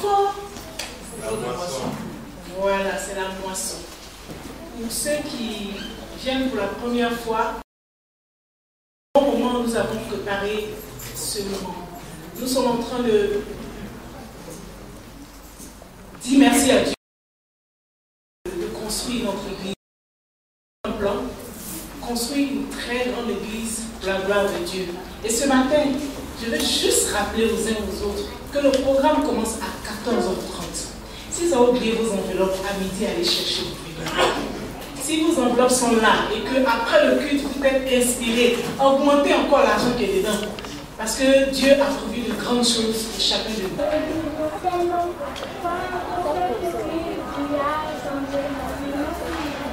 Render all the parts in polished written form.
fort. Voilà, c'est la moisson. Pour ceux qui viennent pour la première fois, au moment où nous avons préparé ce moment, nous sommes en train de dire merci à Dieu de construire notre église. Un plan, construire une très grande église pour la gloire de Dieu. Et ce matin, je veux juste rappeler aux uns aux autres que le programme commence à 14h30. Si vous avez oublié vos enveloppes, à midi, allez chercher vos enveloppes. Si vos enveloppes sont là et qu'après le culte, vous êtes inspiré, augmentez encore l'argent qui est dedans. Parce que Dieu a prévu de grandes choses pour chacun de nous.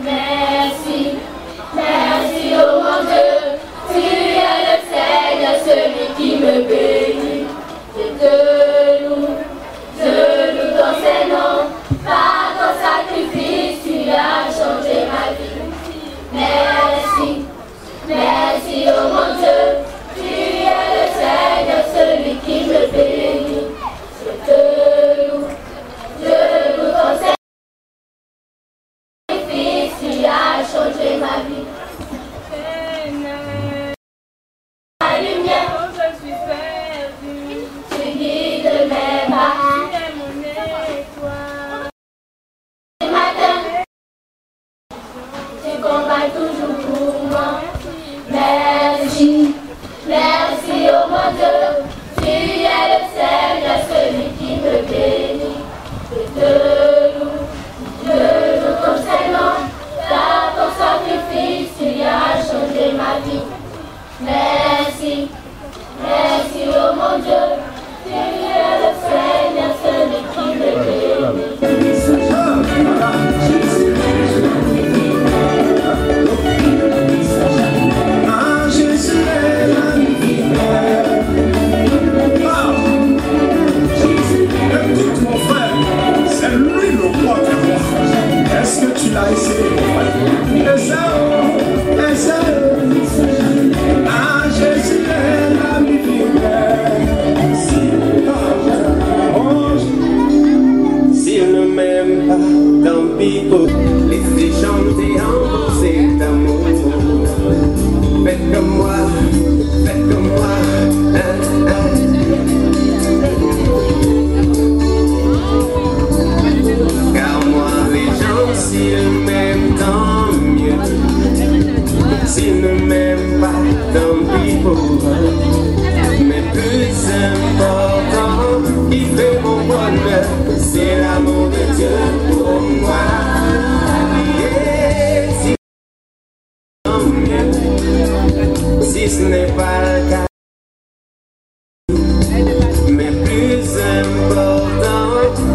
Merci, merci oh mon Dieu, tu es le Seigneur, celui qui me bénit. Je loue ton Seigneur, par ton sacrifice, tu as changé ma vie. Merci, merci oh mon Dieu, tu es le Seigneur, celui qui me bénit. Je loue ton Seigneur. Tu as changé ma vie. La lumière, je suis perdue. Tu guides mes pas. Tu es mon étoile. Le matin, tu combats toujours pour moi. Merci, merci oh mon Dieu. Tu es le Seigneur, celui qui me bénit. Je te loue ton Seigneur. Par ton sacrifice, tu as changé ma vie. Merci, merci oh mon Dieu, tu es le Seigneur, celui qui me bénit. Ah, Jésus est l'ami fidèle. Écoute mon frère, c'est lui le roi des rois. Est-ce que tu l'as essayé? Ah, Jésus est l'ami fidèle. S'il ne m'aime pas, tant pis pour laisser chanter encore cet amour. Faites comme moi, faites comme moi. Car moi, les gens, s'ils m'aiment, tant mieux. S'ils ne m'aiment pas, tant pis pour eux. Mais plus important, qui fait mon bonheur, c'est l'amour de Dieu pour moi. Yeah, si tant mieux, si ce n'est pas le cas. Mais plus important,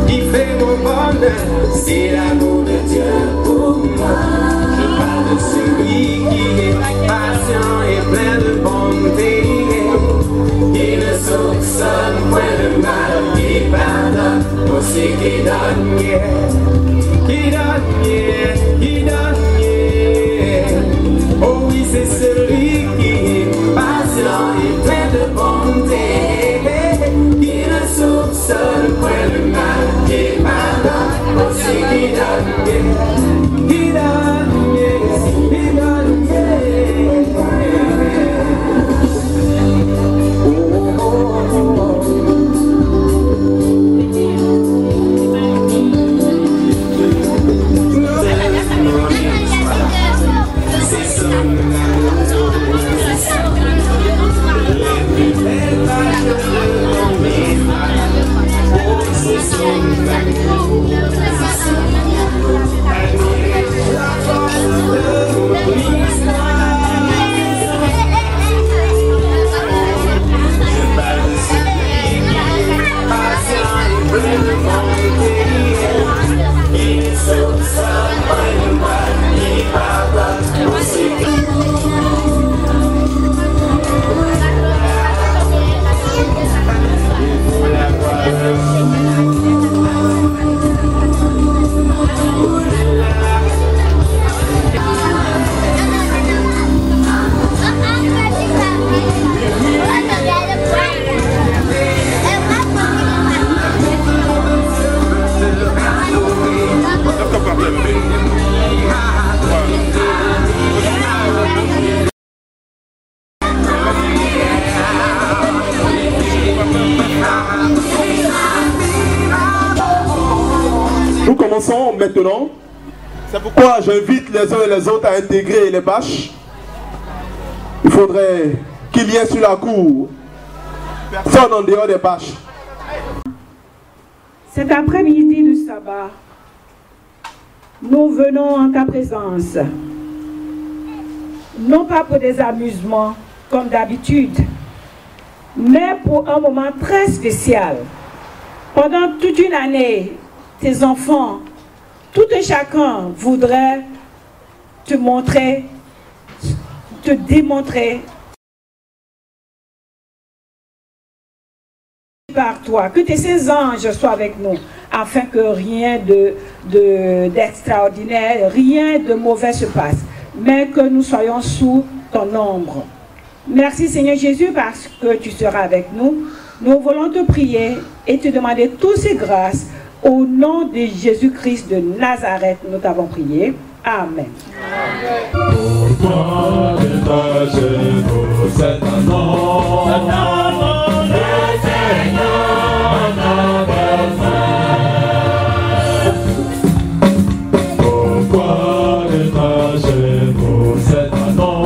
qui fait mon bonheur, c'est l'amour de Dieu pour moi. Je parle de celui qui est patient et plein de bonté, qui ne soupçonne point le mal, qui pardonne aussi, qui donne mieux, qui donne mieux, qui donne mieux. Oh oui, c'est celui qui est patient et plein de bonté, qui ne soupçonne point le mal, qui pardonne aussi, qui donne mieux, qui donne mieux, qui donne mieux. Oh, oh, oh, oh. commençons maintenant. C'est pourquoi j'invite les uns et les autres à intégrer les bâches. Il faudrait qu'il y ait sur la cour personne en dehors des bâches. Cet après-midi du sabbat, nous venons en ta présence, non pas pour des amusements comme d'habitude, mais pour un moment très spécial. Pendant toute une année, tes enfants, tout et chacun voudrait te montrer, te démontrer par toi, que tes saints anges soient avec nous, afin que rien d'extraordinaire, rien de mauvais se passe, mais que nous soyons sous ton ombre. Merci Seigneur Jésus parce que tu seras avec nous. Nous voulons te prier et te demander toutes ces grâces. Au nom de Jésus-Christ de Nazareth, nous t'avons prié. Amen. Pourquoi détachez-vous cet amour? Le Seigneur en a besoin. Pourquoi détachez-vous cet amour?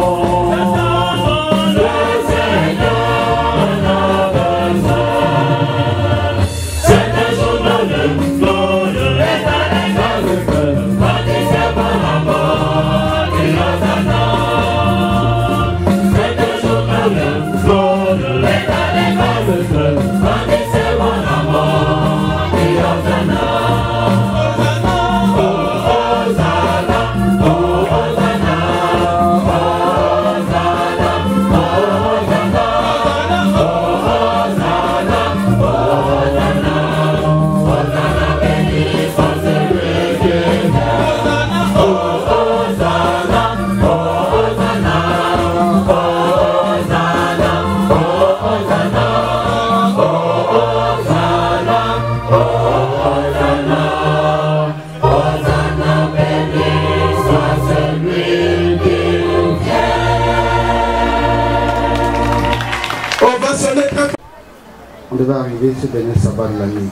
On devait arriver ce dernier sabbat de l'année.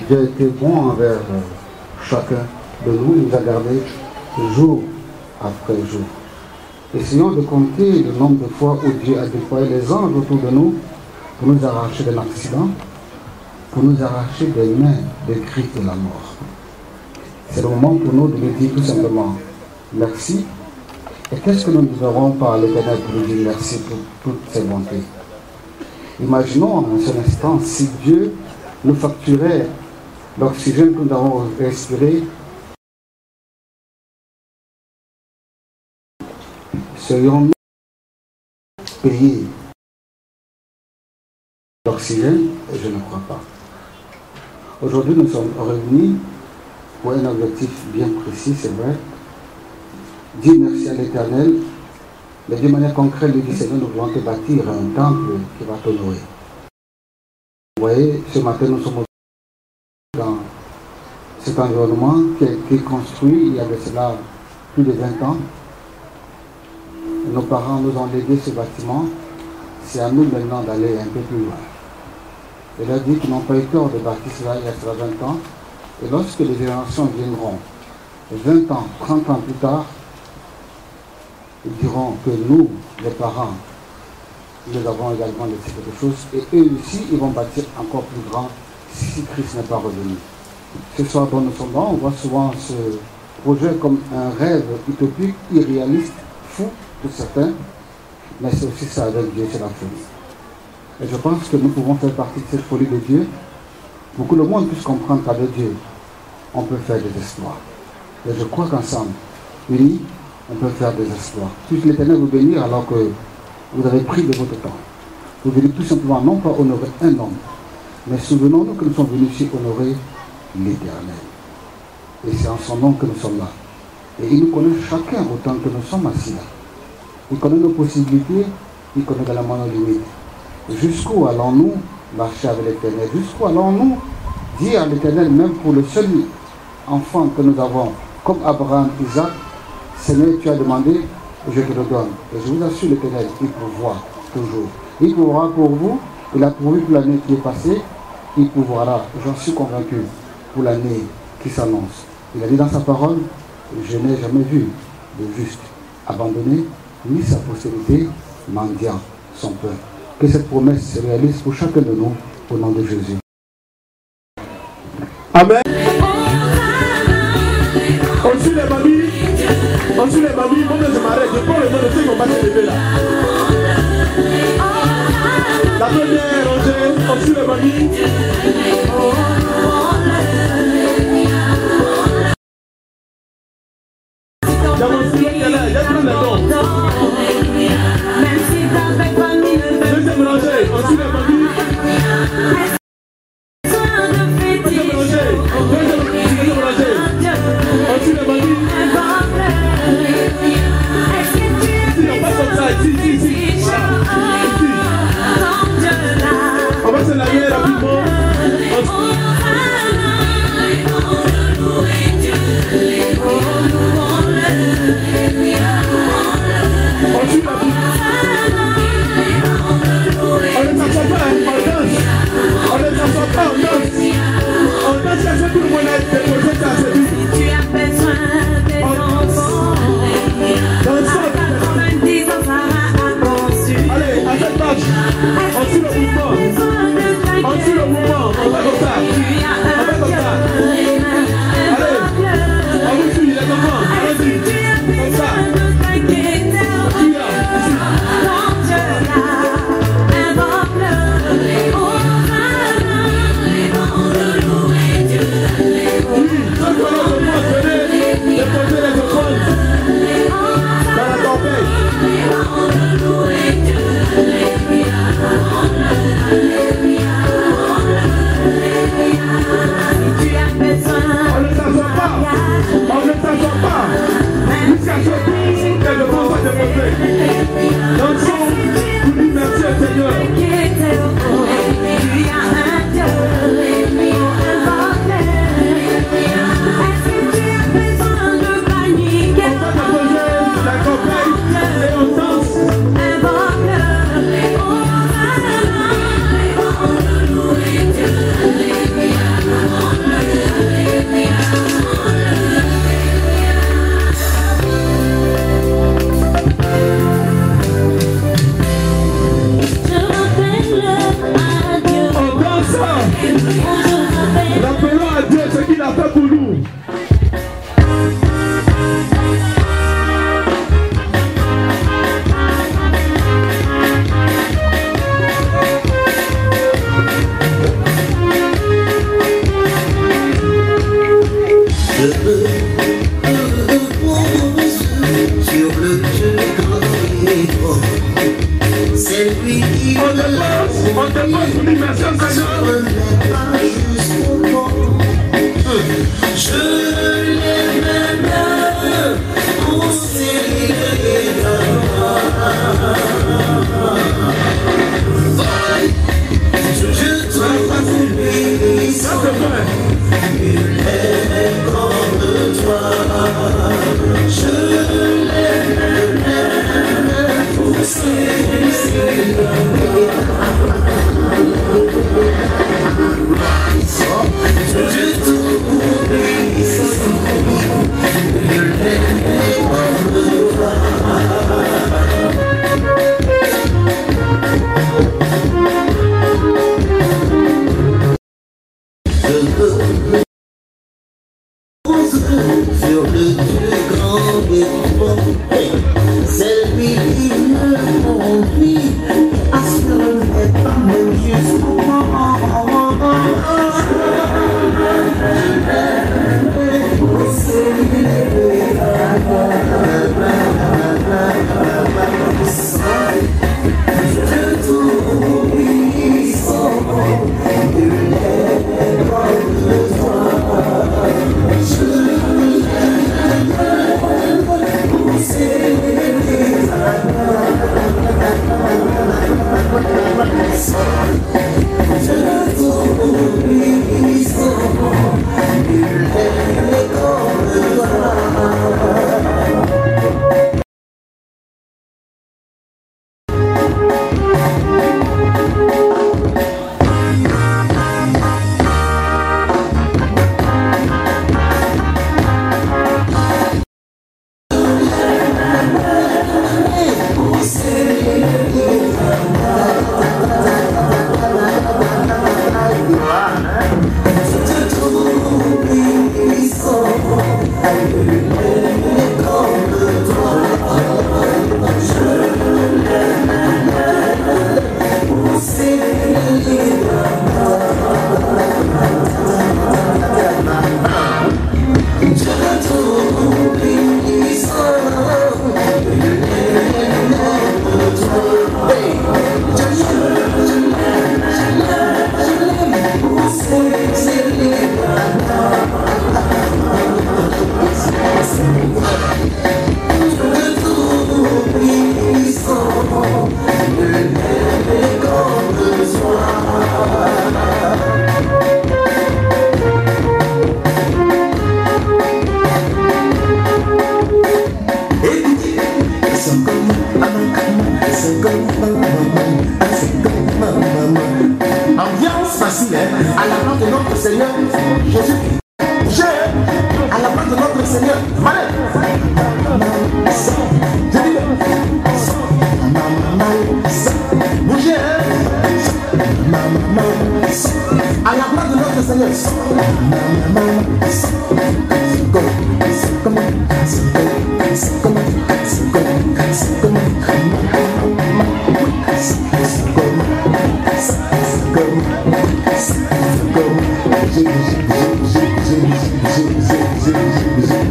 Dieu a été bon envers chacun de nous, il nous a gardés jour après jour. Essayons de compter le nombre de fois où Dieu a déployé les anges autour de nous pour nous arracher d'un accident, pour nous arracher des mains des cris de la mort. C'est le moment pour nous de lui dire tout simplement merci. Et qu'est-ce que nous ne aurons pas à l'Éternel pour lui dire merci pour toutes ses bontés? Imaginons un seul instant si Dieu nous facturait l'oxygène que nous avons respiré. Serions-nous payés l'oxygène? Je ne crois pas. Aujourd'hui, nous sommes réunis pour un objectif bien précis, c'est vrai. Dire merci à l'Éternel. Mais d'une manière concrète, le Seigneur, nous voulons te bâtir un temple qui va t'honorer. Vous voyez, ce matin, nous sommes dans cet environnement qui a été construit il y avait cela plus de 20 ans. Nos parents nous ont légué ce bâtiment. C'est à nous maintenant d'aller un peu plus loin. Et leur dit qu'ils n'ont pas eu tort de bâtir cela il y a cela 20 ans. Et lorsque les générations viendront, 20 ans, 30 ans plus tard, ils diront que nous, les parents, nous avons également laissé quelque chose. Et eux aussi, ils vont bâtir encore plus grand si Christ n'est pas revenu. Ce soir, dont nous sommes là, on voit souvent ce projet comme un rêve utopique, irréaliste, fou pour certains. Mais c'est aussi ça avec Dieu, c'est la folie. Et je pense que nous pouvons faire partie de cette folie de Dieu pour que le monde puisse comprendre qu'avec Dieu, on peut faire des exploits. Et je crois qu'ensemble, unis, on peut faire des exploits. Puisse l'Éternel vous bénir alors que vous avez pris de votre temps. Vous venez tout simplement non pas honorer un homme, mais souvenons-nous que nous sommes venus ici honorer l'Éternel. Et c'est en son nom que nous sommes là. Et il nous connaît chacun autant que nous sommes assis là. Il connaît nos possibilités, il connaît également nos limites. Jusqu'où allons-nous marcher avec l'Éternel? Jusqu'où allons-nous dire à l'Éternel, même pour le seul enfant que nous avons, comme Abraham, Isaac, Seigneur, tu as demandé, je te le donne. Et je vous assure, l'Éternel, il pourvoit toujours. Il pourvoira pour vous, il a pourvu pour l'année qui est passée, il pourvoira, j'en suis convaincu, pour l'année qui s'annonce. Il a dit dans sa parole, je n'ai jamais vu le juste abandonné, ni sa postérité mendiant son peuple. Que cette promesse se réalise pour chacun de nous, au nom de Jésus. Amen. On suit les mamies. On suit les mamies. Moi, je m'arrête. Je prends le nom de ceux qui ont pas se lever là. La première rangée. On suit les mamies. Il y a mon stylo qui est là. Il y a plein de noms. Deuxième rangée. On suit les mamies. On va se laver rapidement. On suit la vie. On ne s'assoit pas, on danse. On ne s'assoit pas, on danse. On danse à ce que tout le monde a déposé sa série. Tu as besoin des enfants. Allez, à cette page, on suit le mouvement. On suit le mouvement. On va comme ça. On va comme ça. Allez, on vous suit, les enfants. Allez-y. Comme ça. Puis là, ici. Oui, ceux qui ont les offrandes, venez déposer les offrandes dans la corbeille. On ne s'assoit pas. On ne s'assoit pas. Jusqu'à ce que les offrandes soient déposées. Dansons pour dire merci au Seigneur. Rappelons à Dieu ce qu'il a fait pour nous. Je me repose sur le grand livre. C'est lui qui On te pose pour dire merci au Seigneur. Je l'aime bien pour serrer je trouve lui sans il est grand de toi. Je l'aime bien pour serrer je t'oublie. facile, hein? À la place de notre Seigneur Jésus-Christ. À la place de notre Seigneur. Malin. Je dis bougez, hein? À la place de notre Seigneur.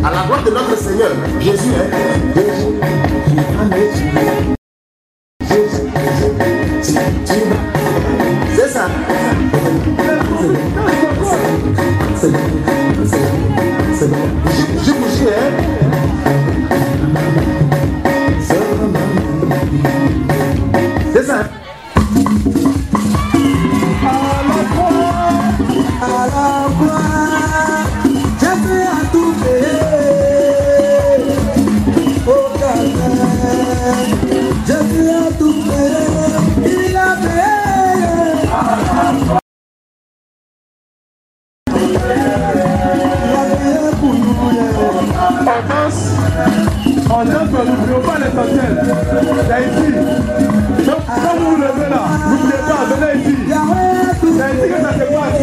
À la droite de notre Seigneur, Jésus est c'est ça. C'est bon. Je bouge, hein? C'est ça. À la croix, Jésus a tout fait. Au Calvaire, Jésus a tout fait. Il a fait. En danse, n'oublions pas l'essentiel. D'Haïti. Donc, quand vous vous levez là, n'oubliez pas, venez ici. C'est ici que ça se passe.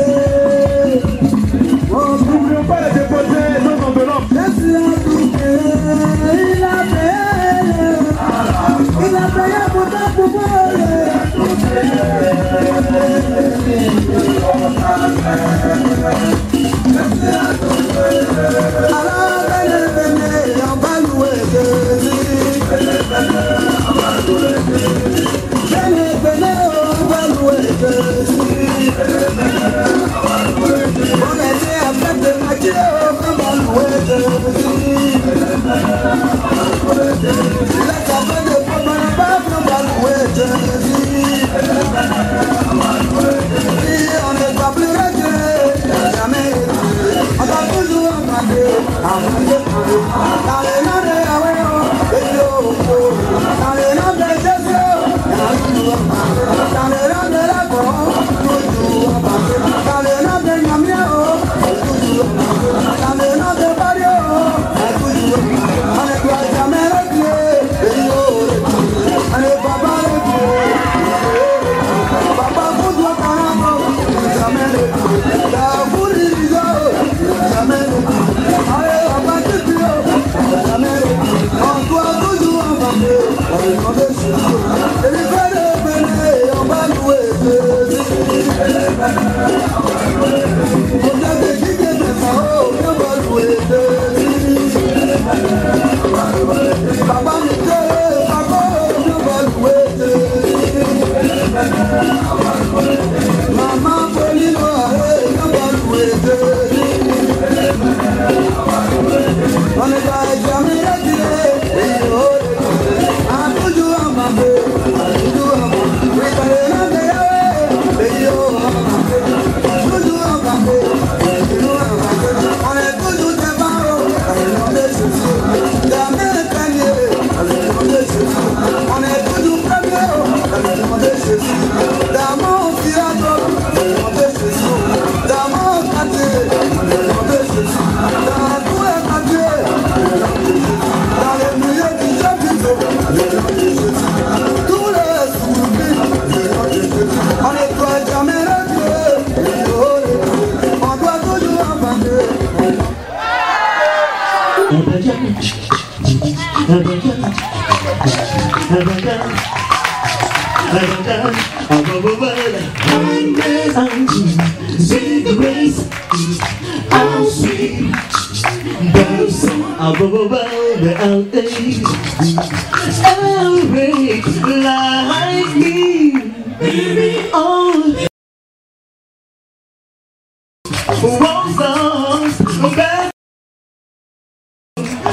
N'oublions pas de déposer nos enveloppes. Il a payé pour ta pouvoir.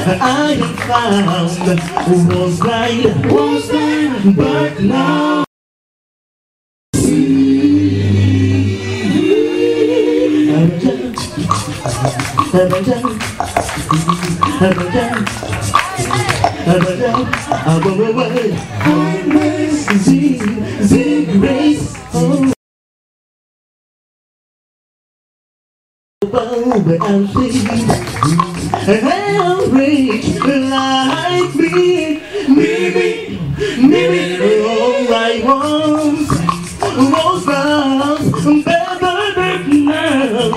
I have found was blind, but now I but I'm free. I'm rich like me. Maybe all I want was found, but now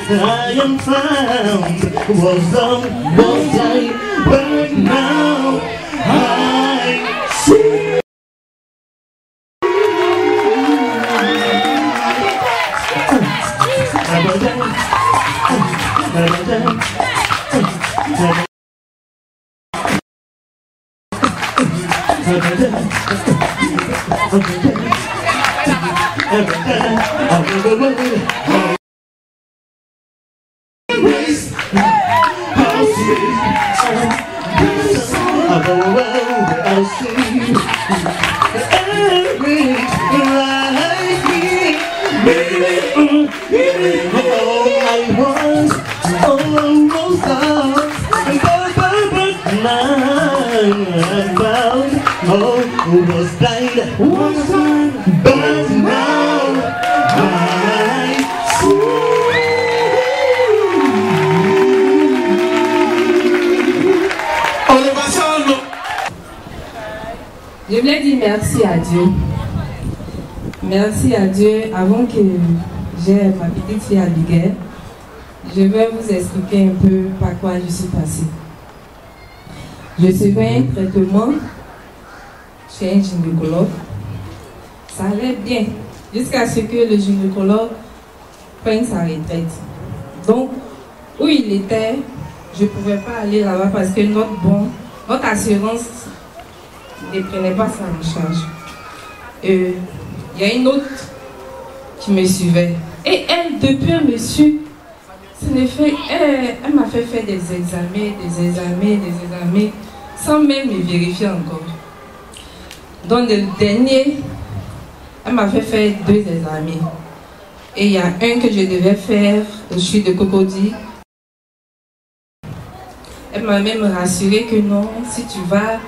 I am found. Was I, but now I see. Je voulais dire merci à Dieu. Merci à Dieu. Avant que j'ai ma petite fille Abigail, je vais vous expliquer un peu par quoi je suis passée. Je suivais un traitement chez un gynécologue. Ça allait bien jusqu'à ce que le gynécologue prenne sa retraite. Donc, où il était, je ne pouvais pas aller là-bas parce que notre assurance ne prenait pas ça en charge. Il y a une autre qui me suivait. Et elle, depuis un monsieur, elle m'a fait faire des examens, sans même me vérifier encore. Donc le dernier, elle m'a fait faire 2 examens. Et il y a un que je devais faire au CHU de Cocody. Elle m'a même rassuré que non, si tu vas,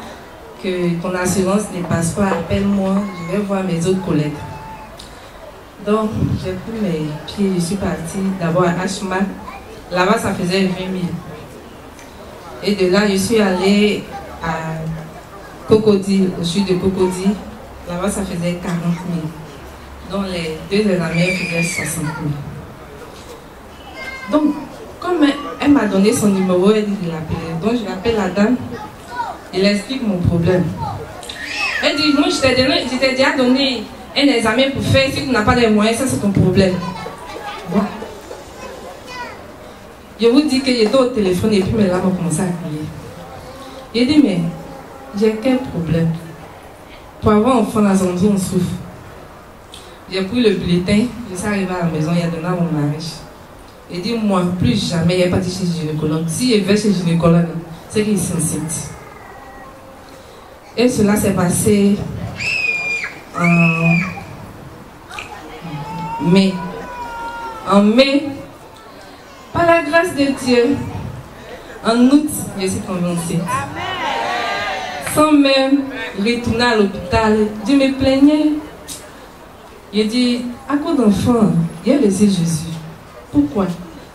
que ton assurance ne passe pas, appelle-moi, je vais voir mes autres collègues. Donc, j'ai pris mes pieds, je suis partie d'abord à HMA. Là-bas, ça faisait 20 000. Et de là, je suis allée à Cocody, au CHU de Cocody. Là-bas, ça faisait 40 000. Donc, les 2 examens faisaient 60 000. Donc, comme elle m'a donné son numéro, elle dit de l'appeler. Donc, je l'appelle la dame. Il explique mon problème. Elle dit, moi je t'ai déjà donné un examen pour faire, si tu n'as pas les moyens, ça c'est ton problème. Ouais. Je vous dis que j'étais au téléphone et puis mes larmes ont commencé à crier. J'ai dit, mais j'ai quel problème? Pour avoir un enfant dans un endroit, on souffre. J'ai pris le bulletin, je suis arrivée à la maison, il y a donné à mon mari. J'ai dit, moi, plus jamais, il n'y a pas de chez le gynécologue. Si je vais chez le gynécologue, c'est qu'il est enceinte. Et cela s'est passé en mai. En mai, par la grâce de Dieu, en août, je suis tombée enceinte. Sans même retourner à l'hôpital, je me plaignais. Je dis, à quoi d'enfant, il a laissé Jésus. Pourquoi?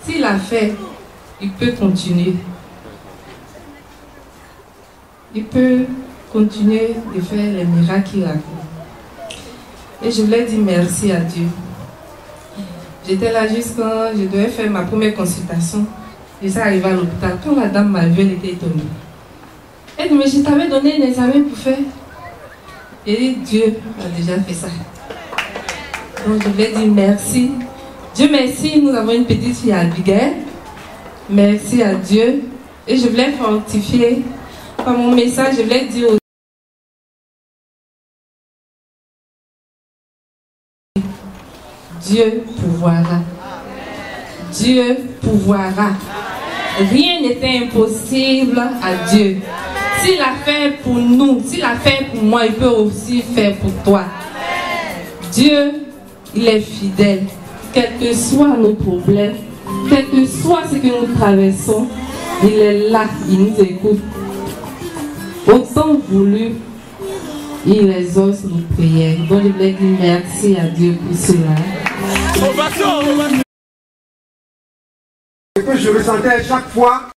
S'il a fait, il peut continuer. Il peut continuer de faire les miracles qu'il a fait. Et je voulais dire merci à Dieu. J'étais là juste quand je devais faire ma première consultation. Je suis arrivée à l'hôpital. Quand la dame m'a vue, elle était étonnée. Elle dit, mais je t'avais donné un examen pour faire. J'ai dit, Dieu a déjà fait ça. Donc je voulais dire merci. Dieu merci, nous avons une petite fille Abigail. Merci à Dieu. Et je voulais fortifier par mon message, je voulais dire aux Dieu pourvoira. Dieu pourvoira. Rien n'était impossible à Dieu. S'il a fait pour nous, s'il a fait pour moi, il peut aussi faire pour toi. Dieu, il est fidèle. Quels que soient nos problèmes, quel que soit ce que nous traversons, il est là, il nous écoute. Autant voulu, il exauce nos prières. Donc je voulais dire merci à Dieu pour cela. Ce que je ressentais chaque fois.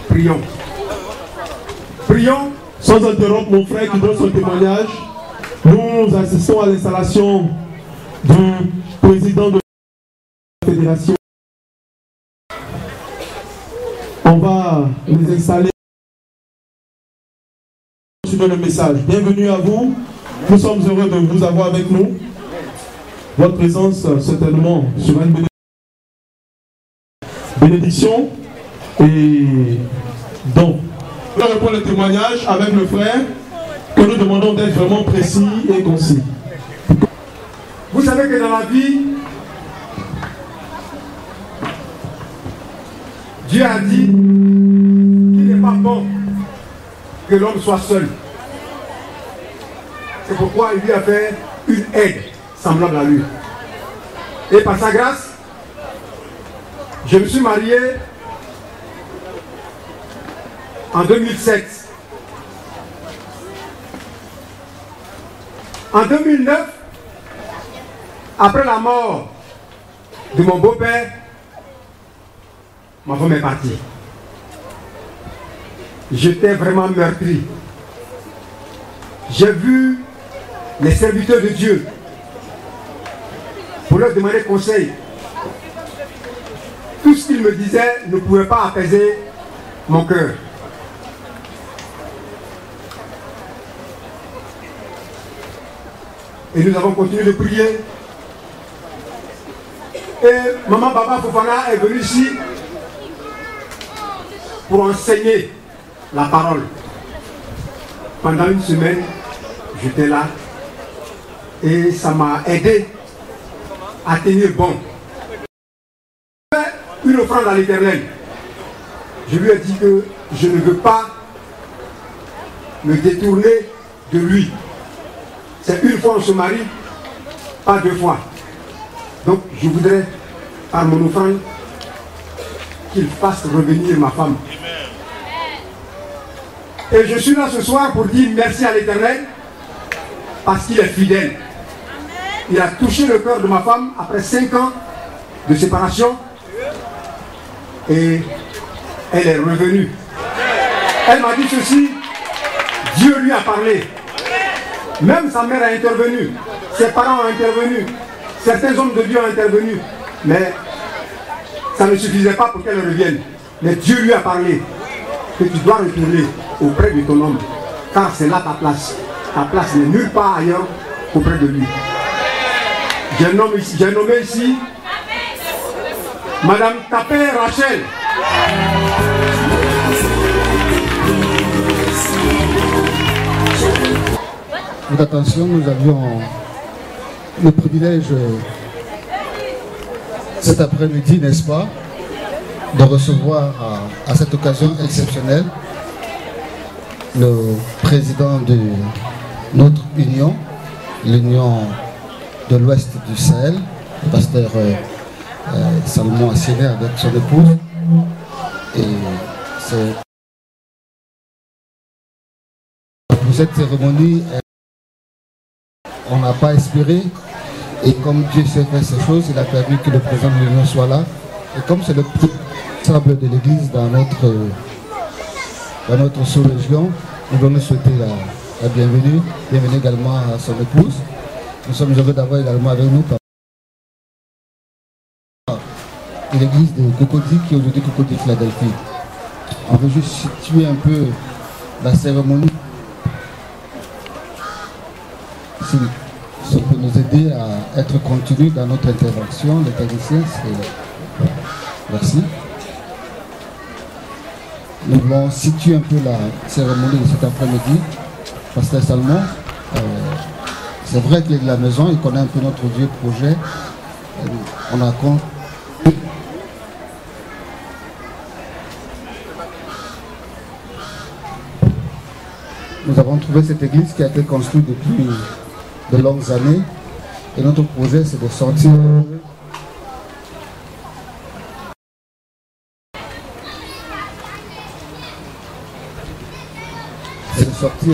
Prions. Prions. Sans interrompre mon frère qui donne son témoignage, nous assistons à l'installation du président de la fédération. On va les installer. Suivez le message. Bienvenue à vous. Nous sommes heureux de vous avoir avec nous. Votre présence certainement sera une bénédiction et donc. Nous allons répondre le témoignage avec le frère que nous demandons d'être vraiment précis et concis. Vous savez que dans la vie, Dieu a dit qu'il n'est pas bon que l'homme soit seul. C'est pourquoi il lui a fait une aide semblable à lui. Et par sa grâce, je me suis marié en 2007. En 2009, après la mort de mon beau-père, ma femme est partie. J'étais vraiment meurtri. J'ai vu les serviteurs de Dieu pour leur demander conseil. Tout ce qu'ils me disaient ne pouvait pas apaiser mon cœur. Et nous avons continué de prier. Et Maman Baba Fofana est venue ici pour enseigner la parole. Pendant une semaine, j'étais là et ça m'a aidé à tenir bon. J'ai fait une offrande à l'Éternel. Je lui ai dit que je ne veux pas me détourner de lui. C'est une fois on se marie, pas deux fois. Donc je voudrais, par mon offrande, qu'il fasse revenir ma femme. Et je suis là ce soir pour dire merci à l'Éternel, parce qu'il est fidèle. Il a touché le cœur de ma femme après 5 ans de séparation. Et elle est revenue. Elle m'a dit ceci, Dieu lui a parlé. Même sa mère a intervenu, ses parents ont intervenu, certains hommes de Dieu ont intervenu, mais ça ne suffisait pas pour qu'elle revienne. Mais Dieu lui a parlé que tu dois retourner auprès de ton homme, car c'est là ta place. Ta place n'est nulle part ailleurs qu'auprès de lui. J'ai nommé ici Madame Tapé Rachel. Votre attention, nous avions le privilège cet après-midi, n'est-ce pas, de recevoir à cette occasion exceptionnelle le président de notre union, l'Union de l'Ouest du Sahel, le pasteur Salomon Assiené avec son épouse. Et c'est pour cette cérémonie, on n'a pas espéré, et comme Dieu sait faire ces choses, il a permis que le président de l'Union soit là. Et comme c'est le responsable de l'Église dans notre sous-région, nous voulons souhaiter la bienvenue. Bienvenue également à son épouse. Nous sommes heureux d'avoir également avec nous l'église de Cocody, qui est aujourd'hui Cocody Philadelphie. On veut juste situer un peu la cérémonie. Si ça peut nous aider à être continu dans notre intervention, les techniciens, merci. Nous voulons situer un peu la cérémonie de cet après-midi. Pasteur Salomon, c'est vrai qu'il est de la maison, il connaît un peu notre vieux projet. On a compte. Nous avons trouvé cette église qui a été construite depuis de longues années. Et notre projet, c'est de sortir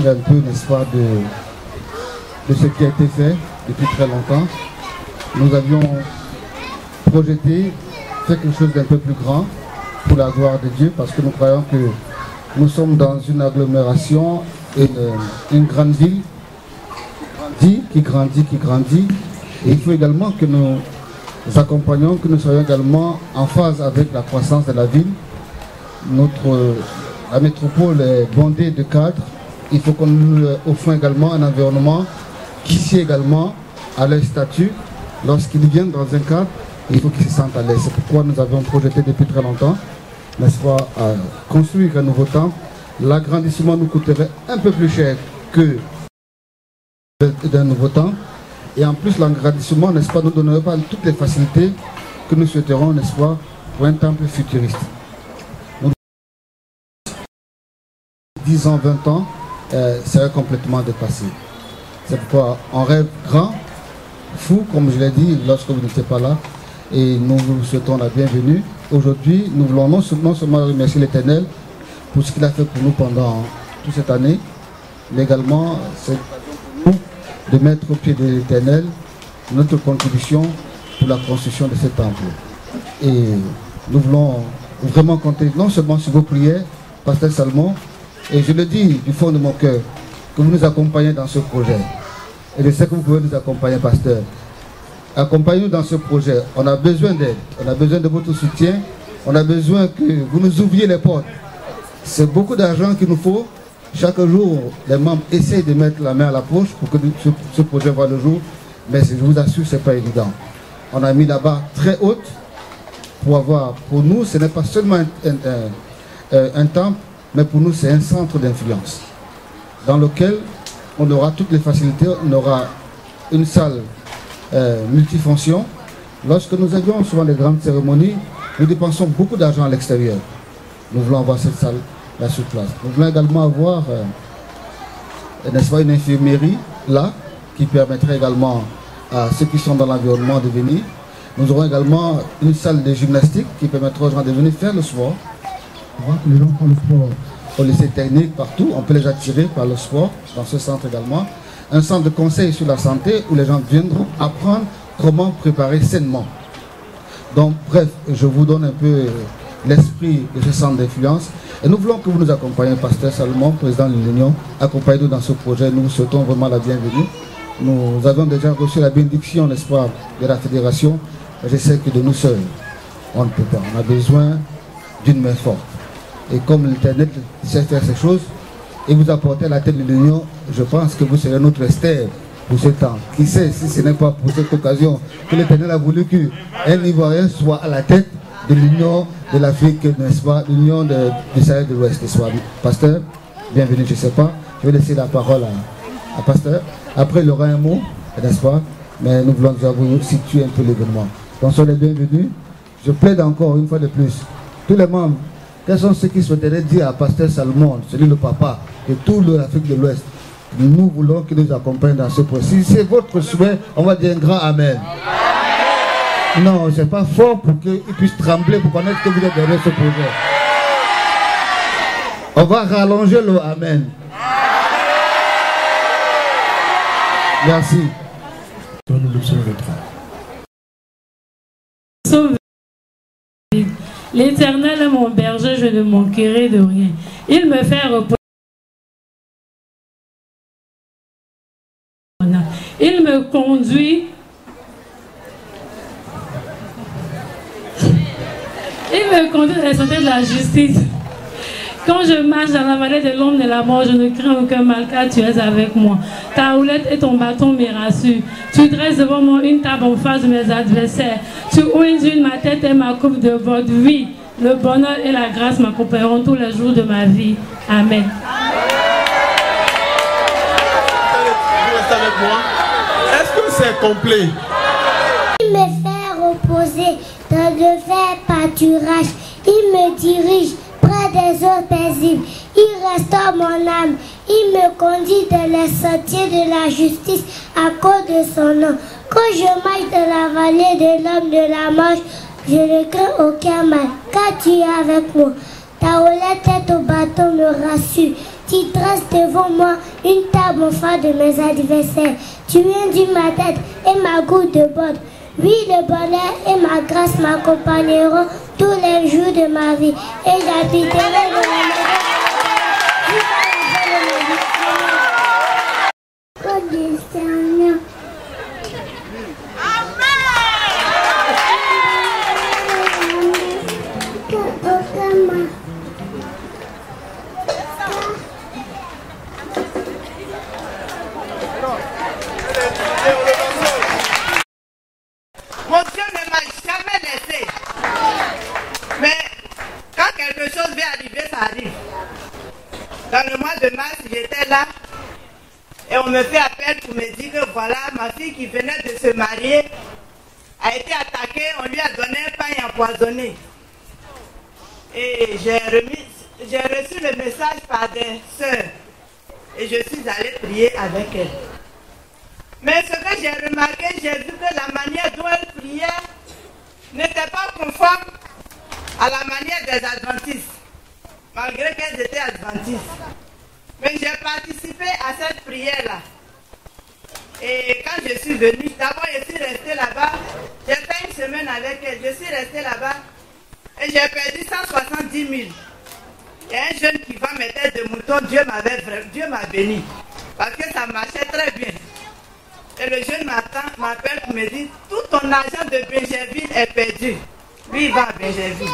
un peu, n'est-ce pas, de ce qui a été fait depuis très longtemps. nous avions projeté, fait quelque chose d'un peu plus grand pour la gloire de Dieu, parce que nous croyons que nous sommes dans une agglomération, une grande ville qui grandit. Et il faut également que nous accompagnions, que nous soyons également en phase avec la croissance de la ville. La métropole est bondée de cadres. Il faut qu'on nous offre également un environnement qui sied également à leur statut. Lorsqu'ils viennent dans un cadre, il faut qu'ils se sentent à l'aise. C'est pourquoi nous avons projeté depuis très longtemps, n'est-ce pas, à construire un nouveau temple. L'agrandissement nous coûterait un peu plus cher que d'un nouveau temple. Et en plus, l'agrandissement, n'est-ce pas, nous donnerait pas toutes les facilités que nous souhaiterons, n'est-ce pas, pour un temple futuriste. Donc, 10 ans, 20 ans, serait complètement dépassé. C'est pourquoi on rêve grand, fou, comme je l'ai dit lorsque vous n'étiez pas là, et nous vous souhaitons la bienvenue. Aujourd'hui, nous voulons non seulement remercier l'Éternel pour ce qu'il a fait pour nous pendant toute cette année, mais également de mettre au pied de l'Éternel notre contribution pour la construction de ce temple. Et nous voulons vraiment compter non seulement sur vos prières, Pasteur Salmon, et je le dis du fond de mon cœur, que vous nous accompagnez dans ce projet. Et je sais que vous pouvez nous accompagner, Pasteur. Accompagnez-nous dans ce projet. On a besoin d'aide, on a besoin de votre soutien, on a besoin que vous nous ouvriez les portes. C'est beaucoup d'argent qu'il nous faut. Chaque jour, les membres essayent de mettre la main à la poche pour que ce projet voit le jour. Mais je vous assure, ce n'est pas évident. On a mis la barre très haute pour avoir, pour nous, ce n'est pas seulement un temple, mais pour nous, c'est un centre d'influence dans lequel on aura toutes les facilités, on aura une salle multifonction. Lorsque nous avions souvent les grandes cérémonies, nous dépensons beaucoup d'argent à l'extérieur. Nous voulons avoir cette salle là sur place. Nous voulons également avoir, n'est-ce pas, une infirmerie là, qui permettrait également à ceux qui sont dans l'environnement de venir. Nous aurons également une salle de gymnastique qui permettra aux gens de venir faire le sport. On voit que les gens font le sport au lycée technique partout, on peut les attirer par le sport dans ce centre également. Un centre de conseil sur la santé où les gens viendront apprendre comment préparer sainement. Donc bref, je vous donne un peu l'esprit de ce centre d'influence. Et nous voulons que vous nous accompagniez, Pasteur Salomon, président de l'Union. Accompagnez-nous dans ce projet. Nous vous souhaitons vraiment la bienvenue. Nous avons déjà reçu la bénédiction, n'est-ce pas, de la fédération. Je sais que de nous seuls, on ne peut pas. On a besoin d'une main forte. Et comme l'Internet sait faire ces choses, et vous apportez à la tête de l'Union, je pense que vous serez notre Esther pour ce temps. Qui sait si ce n'est pas pour cette occasion que l'Éternel a voulu qu'un Ivoirien soit à la tête de l'Union de l'Afrique, n'est-ce pas, l'Union du Sahel de l'Ouest, n'est-ce pas. Pasteur, bienvenue, je ne sais pas. Je vais laisser la parole à Pasteur. Après, il aura un mot, n'est-ce pas, mais nous voulons déjà vous situer un peu l'événement. Donc, soyez les bienvenus. Je plaide encore une fois de plus. Tous les membres, quels sont ceux qui souhaiteraient dire à Pasteur Salomon, celui le papa, de toute l'Afrique de l'Ouest, nous voulons qu'il nous accompagne dans ce processus. Si c'est votre souhait, on va dire un grand Amen. Non, c'est pas fort pour qu'il puisse trembler pour connaître que vous êtes derrière ce projet. On va rallonger le Amen. Merci. L'Éternel est mon berger, je ne manquerai de rien. Il me fait reposer. Il me conduit. Il me conduit dans les sentiers de la justice. Quand je marche dans la vallée de l'ombre de la mort, je ne crains aucun mal car tu es avec moi. Ta houlette et ton bâton me rassurent. Tu dresses devant moi une table en face de mes adversaires. Tu oins ma tête et ma coupe de bord. Oui, le bonheur et la grâce m'accompagneront tous les jours de ma vie. Amen. Avec moi. Est-ce que c'est complet? Il me fait reposer dans de verts pâturages. Il me dirige près des eaux paisibles. Il restaure mon âme. Il me conduit dans les sentiers de la justice à cause de son nom. Quand je marche dans la vallée de l'homme de la mort, je ne crains aucun mal, car tu es avec moi. Ta houlette et ton bâton me rassurent. Tu dresses devant moi une table en face de mes adversaires. Tu induis ma tête et ma goutte de bord. Oui, le bonheur et ma grâce m'accompagneront tous les jours de ma vie et j'habiterai dans la maison. Mon Dieu ne m'a jamais laissé. Mais quand quelque chose va arriver, ça arrive. Dans le mois de mars, j'étais là et on me fait appel pour me dire que voilà, ma fille qui venait de se marier a été attaquée, on lui a donné un pain empoisonné. Et j'ai reçu le message par des sœurs et je suis allée prier avec elles. Mais ce que j'ai remarqué, j'ai vu que la manière dont elles priaient n'était pas conforme à la manière des adventistes, malgré qu'elles étaient adventistes. Mais j'ai participé à cette prière-là. Et quand je suis venue, d'abord je suis restée là-bas, j'ai fait une semaine avec elle, je suis restée là-bas et j'ai perdu 170 000. Il y a un jeune qui vend mes têtes de mouton, Dieu m'a béni, parce que ça marchait très bien. Et le jeune m'appelle pour me dire, tout ton argent de Benjerville est perdu. Lui, il va à Benjerville.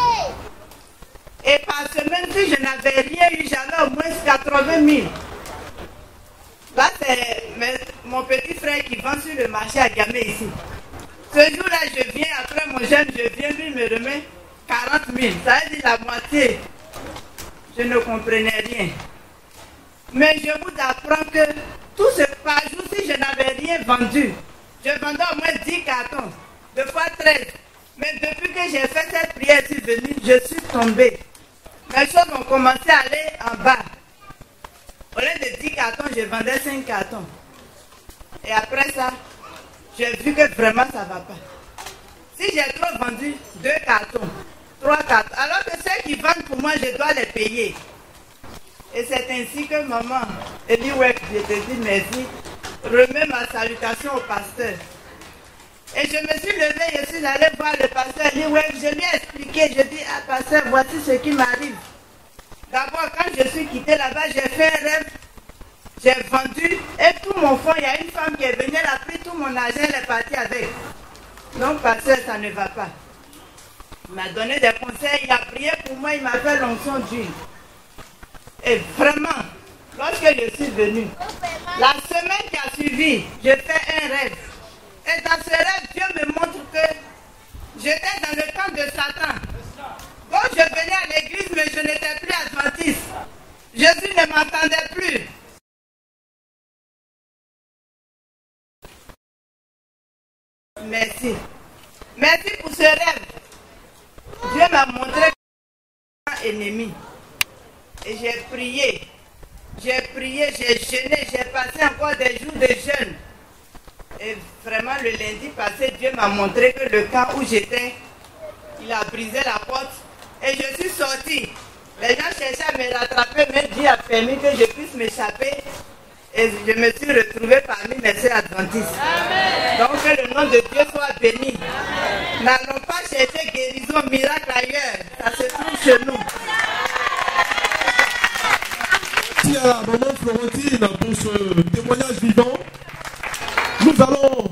Et par semaine, si je n'avais rien eu, j'avais au moins 80 000. Là, c'est mon petit frère qui vend sur le marché à Gamay ici. Ce jour-là, je viens, après mon jeune, je viens, lui me remet 40 000. Ça veut dire la moitié. Je ne comprenais rien. Mais je vous apprends que tout ce par jour, si je n'avais rien vendu, je vendais au moins 10 cartons, 2 fois 13. Mais depuis que j'ai fait cette prière, je suis venue, je suis tombée. Mes choses ont commencé à aller en bas. Au lieu de 10 cartons, je vendais 5 cartons. Et après ça, j'ai vu que vraiment ça ne va pas. Si j'ai trop vendu 2 cartons, 3 cartons, alors que ceux qui vendent pour moi, je dois les payer. Et c'est ainsi que maman, Eliwek, je te dis merci, remet ma salutation au pasteur. Et je me suis levée, je suis allée voir le pasteur Eliwek, je lui ai expliqué, je dis, ah pasteur, voici ce qui m'arrive. D'abord, quand je suis quittée là-bas, j'ai fait un rêve, j'ai vendu, et tout mon fonds, il y a une femme qui est venue, elle a pris tout mon argent, elle est partie avec. Donc, pasteur, ça ne va pas. Il m'a donné des conseils, il a prié pour moi, il m'a fait l'onction d'huile. Et vraiment, lorsque je suis venue, la semaine qui a suivi, j'ai fait un rêve. Et dans ce rêve, Dieu me montre que j'étais dans le camp de Satan. Donc je venais à l'église, mais je n'étais plus adventiste. Jésus ne m'entendait plus. Merci. Merci pour ce rêve. Dieu m'a montré que j'étais ennemi. Et j'ai prié, j'ai jeûné, j'ai passé encore des jours de jeûne. Et vraiment le lundi passé, Dieu m'a montré que le camp où j'étais, il a brisé la porte. Et je suis sortie. Les gens cherchaient à me rattraper, mais Dieu a permis que je puisse m'échapper. Et je me suis retrouvée parmi mes sœurs adventistes. Donc que le nom de Dieu soit béni. N'allons pas chercher guérison, miracle ailleurs. Ça se trouve chez nous. Merci à la maman Florentine pour ce témoignage vivant. Nous allons...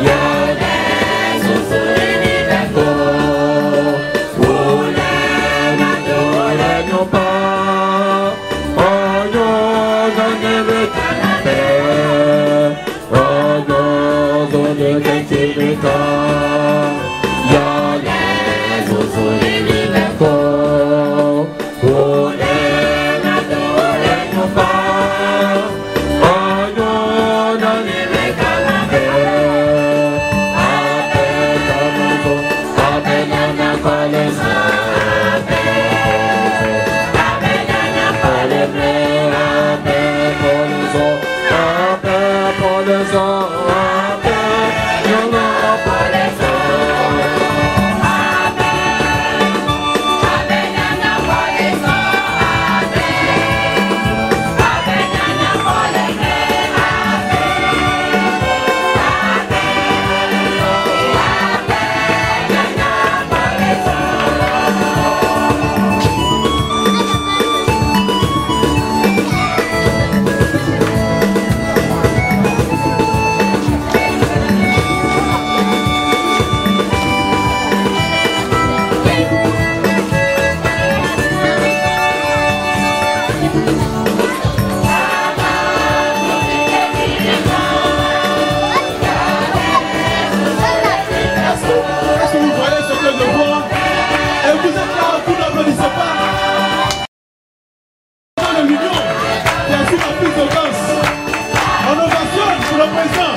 Yeah. Thank you.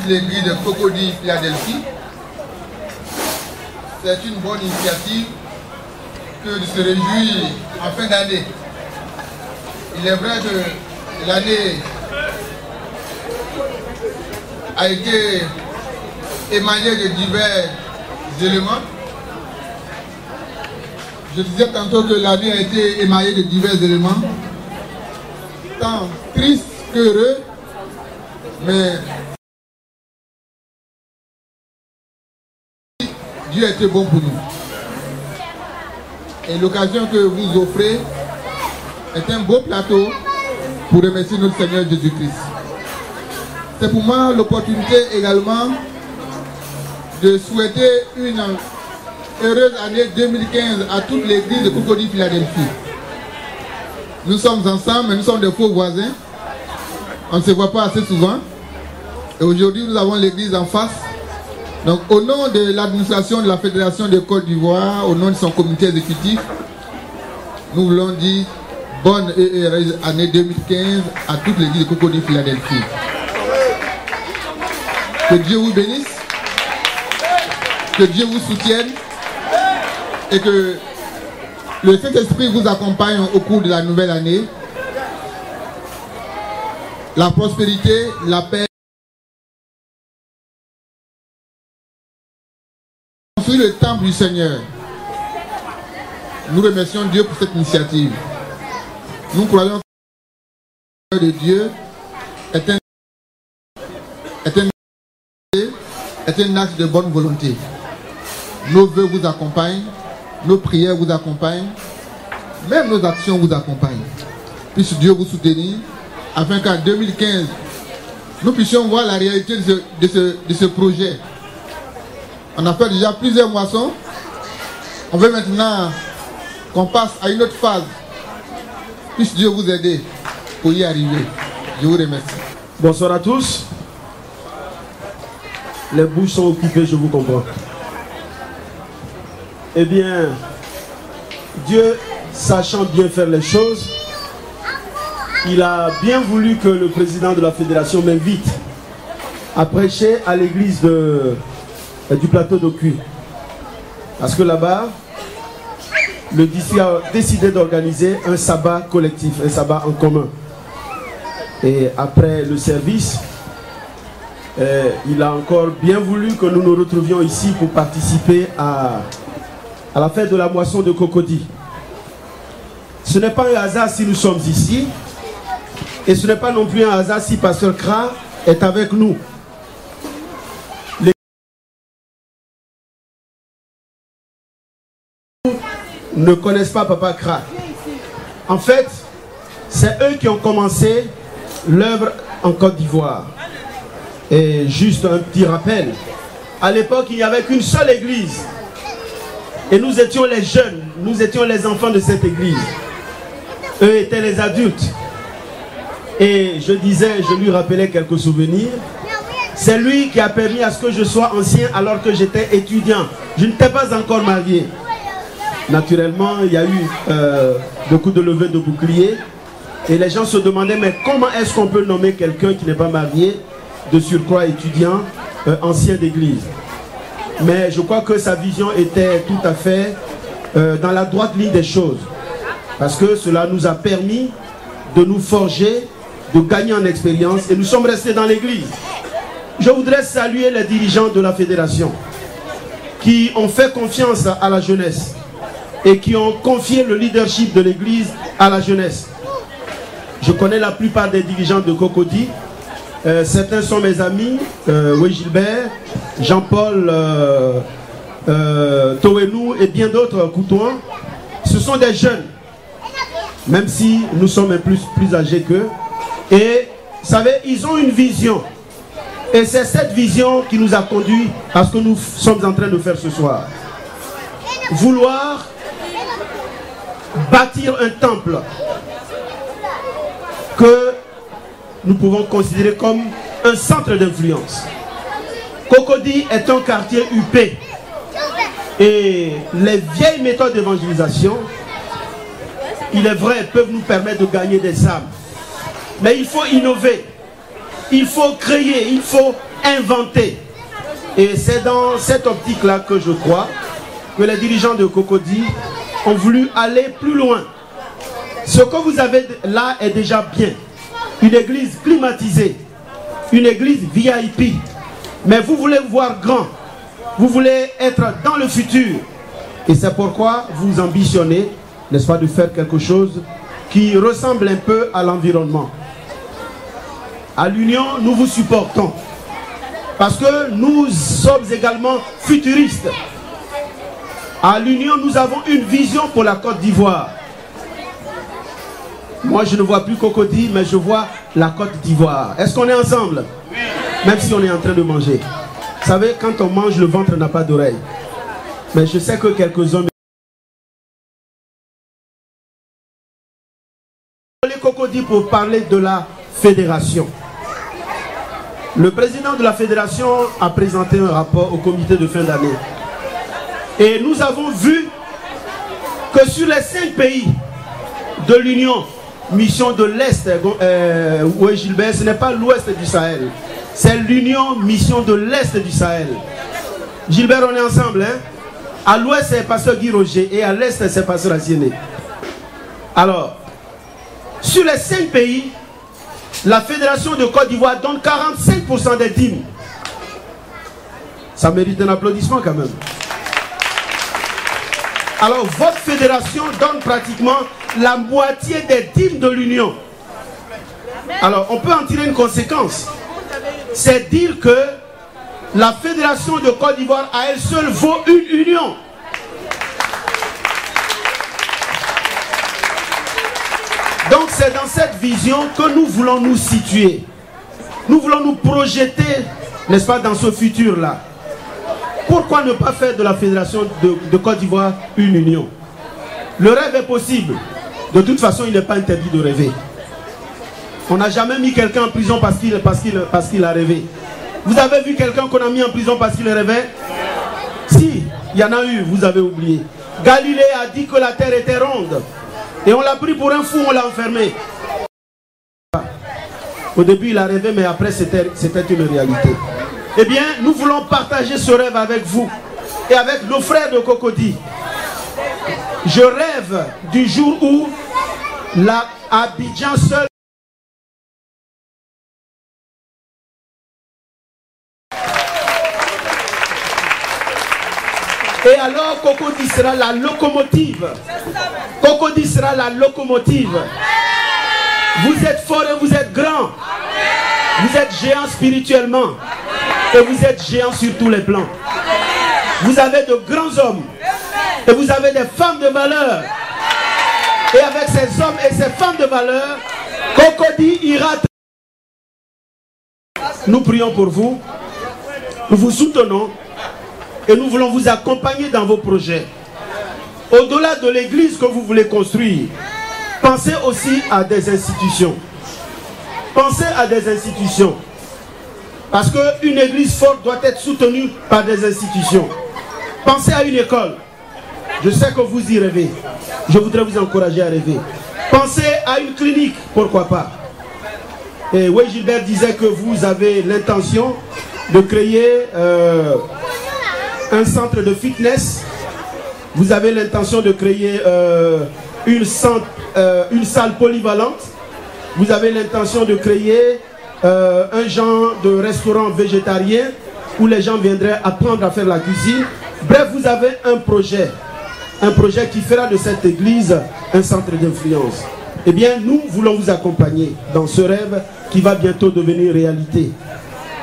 toute l'église de Cocody Philadelphie. C'est une bonne initiative que de se réjouir en fin d'année. Il est vrai que l'année a été émaillée de divers éléments. Je disais tantôt que l'année a été émaillée de divers éléments, tant tristes qu'heureux, mais Dieu a été bon pour nous. Et l'occasion que vous offrez est un beau plateau pour remercier notre Seigneur Jésus-Christ. C'est pour moi l'opportunité également de souhaiter une heureuse année 2015 à toute l'église de Cocody Philadelphie. Nous sommes ensemble, mais nous sommes des faux voisins. On ne se voit pas assez souvent. Et aujourd'hui, nous avons l'église en face. Donc, au nom de l'administration de la Fédération de Côte d'Ivoire, au nom de son comité exécutif, nous voulons dire bonne et heureuse année 2015 à toute l'église de Cocody Philadelphie. Que Dieu vous bénisse, que Dieu vous soutienne et que le Saint-Esprit vous accompagne au cours de la nouvelle année. La prospérité, la paix. Construire le temple du Seigneur. Nous remercions Dieu pour cette initiative. Nous croyons que le de Dieu est un acte de bonne volonté. Nos vœux vous accompagnent, nos prières vous accompagnent, même nos actions vous accompagnent. Puisse Dieu vous soutenir, afin qu'en 2015, nous puissions voir la réalité de ce projet. On a fait déjà plusieurs moissons. On veut maintenant qu'on passe à une autre phase. Puisse Dieu vous aider pour y arriver. Je vous remercie. Bonsoir à tous. Les bouches sont occupées, je vous comprends. Eh bien, Dieu, sachant bien faire les choses, il a bien voulu que le président de la fédération m'invite à prêcher à l'église du plateau d'Okuy. Parce que là-bas, le district a décidé d'organiser un sabbat collectif, un sabbat en commun. Et après le service, il a encore bien voulu que nous nous retrouvions ici pour participer à la fête de la moisson de Cocody. Ce n'est pas un hasard si nous sommes ici, et ce n'est pas non plus un hasard si Pasteur Kra est avec nous. Les ne connaissent pas Papa Kra. En fait, c'est eux qui ont commencé l'œuvre en Côte d'Ivoire. Et juste un petit rappel, à l'époque il n'y avait qu'une seule église. Et nous étions les jeunes, nous étions les enfants de cette église. Eux étaient les adultes. Et je disais, je lui rappelais quelques souvenirs. C'est lui qui a permis à ce que je sois ancien alors que j'étais étudiant. Je n'étais pas encore marié. Naturellement, il y a eu beaucoup de levées de boucliers. Et les gens se demandaient, mais comment est-ce qu'on peut nommer quelqu'un qui n'est pas marié, de surcroît étudiant, ancien d'église? Mais je crois que sa vision était tout à fait dans la droite ligne des choses. Parce que cela nous a permis de nous forger, de gagner en expérience, et nous sommes restés dans l'église. Je voudrais saluer les dirigeants de la fédération qui ont fait confiance à la jeunesse et qui ont confié le leadership de l'église à la jeunesse. Je connais la plupart des dirigeants de Cocody. Certains sont mes amis, oui Gilbert, Jean-Paul Towenou et bien d'autres, Coutouan. Ce sont des jeunes, même si nous sommes plus âgés qu'eux. Et vous savez, ils ont une vision. Et c'est cette vision qui nous a conduit à ce que nous sommes en train de faire ce soir. Vouloir bâtir un temple que nous pouvons considérer comme un centre d'influence. Cocody est un quartier huppé. Et les vieilles méthodes d'évangélisation, il est vrai, peuvent nous permettre de gagner des âmes. Mais il faut innover. Il faut créer, il faut inventer. Et c'est dans cette optique-là que je crois que les dirigeants de Cocody ont voulu aller plus loin. Ce que vous avez là est déjà bien. Une église climatisée, une église VIP. Mais vous voulez voir grand, vous voulez être dans le futur. Et c'est pourquoi vous ambitionnez, n'est-ce pas, de faire quelque chose qui ressemble un peu à l'environnement. À l'Union, nous vous supportons. Parce que nous sommes également futuristes. À l'Union, nous avons une vision pour la Côte d'Ivoire. Moi, je ne vois plus Cocody, mais je vois la Côte d'Ivoire. Est-ce qu'on est ensemble? Oui. Même si on est en train de manger. Vous savez, quand on mange, le ventre n'a pas d'oreille. Mais je sais que quelques hommes... Les Cocody pour parler de la fédération. Le président de la fédération a présenté un rapport au comité de fin d'année. Et nous avons vu que sur les 5 pays de l'Union, mission de l'Est, oui Gilbert, ce n'est pas l'Ouest du Sahel. C'est l'Union, mission de l'Est du Sahel. Gilbert, on est ensemble, hein? À l'Ouest, c'est Pasteur Guy Roger et à l'Est, c'est Pasteur Aziene. Alors, sur les 5 pays, la Fédération de Côte d'Ivoire donne 45% des dîmes. Ça mérite un applaudissement quand même. Alors, votre fédération donne pratiquement la moitié des dîmes de l'Union. Alors, on peut en tirer une conséquence. C'est dire que la Fédération de Côte d'Ivoire à elle seule vaut une union. Donc, c'est dans cette vision que nous voulons nous situer. Nous voulons nous projeter, n'est-ce pas, dans ce futur-là. Pourquoi ne pas faire de la Fédération de Côte d'Ivoire une union? Le rêve est possible. De toute façon, il n'est pas interdit de rêver. On n'a jamais mis quelqu'un en prison parce qu'il a rêvé. Vous avez vu quelqu'un qu'on a mis en prison parce qu'il rêvait? Si, il y en a eu, vous avez oublié. Galilée a dit que la terre était ronde. Et on l'a pris pour un fou, on l'a enfermé. Au début, il a rêvé, mais après, c'était une réalité. Eh bien, nous voulons partager ce rêve avec vous et avec nos frères de Cocody. Je rêve du jour où la Abidjan seul. Et alors, Cocody sera la locomotive. Cocody sera la locomotive. Vous êtes fort et vous êtes grand. Vous êtes géant spirituellement. Et vous êtes géant sur tous les plans. Vous avez de grands hommes. Et vous avez des femmes de valeur. Et avec ces hommes et ces femmes de valeur, Cocody ira. Nous prions pour vous. Nous vous soutenons. Et nous voulons vous accompagner dans vos projets. Au-delà de l'église que vous voulez construire, pensez aussi à des institutions. Pensez à des institutions. Parce qu'une église forte doit être soutenue par des institutions. Pensez à une école. Je sais que vous y rêvez. Je voudrais vous encourager à rêver. Pensez à une clinique, pourquoi pas. Et oui, Gilbert disait que vous avez l'intention de créer un centre de fitness. Vous avez l'intention de créer une salle polyvalente. Vous avez l'intention de créer un genre de restaurant végétarien où les gens viendraient apprendre à faire la cuisine. Bref, vous avez un projet qui fera de cette église un centre d'influence. Eh bien, nous voulons vous accompagner dans ce rêve qui va bientôt devenir réalité.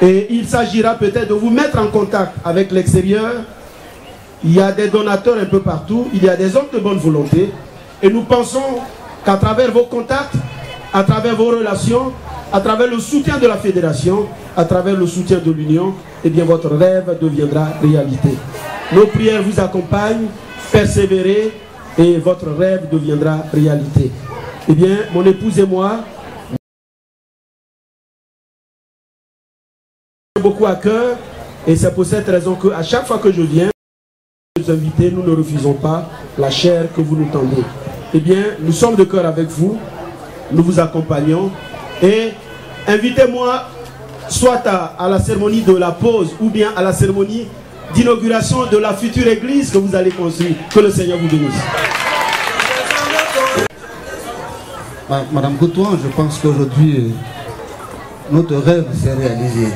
Et il s'agira peut-être de vous mettre en contact avec l'extérieur. Il y a des donateurs un peu partout, il y a des hommes de bonne volonté. Et nous pensons qu'à travers vos contacts, à travers vos relations, à travers le soutien de la fédération, à travers le soutien de l'Union, eh bien votre rêve deviendra réalité. Nos prières vous accompagnent, persévérez et votre rêve deviendra réalité. Eh bien, mon épouse et moi, beaucoup à cœur et c'est pour cette raison qu'à chaque fois que je viens, les invités, nous ne refusons pas la chair que vous nous tendez. Eh bien, nous sommes de cœur avec vous, nous vous accompagnons et invitez-moi soit à la cérémonie de la pause ou bien à la cérémonie d'inauguration de la future église que vous allez construire. Que le Seigneur vous bénisse. Madame Gautouan, je pense qu'aujourd'hui, notre rêve s'est réalisé.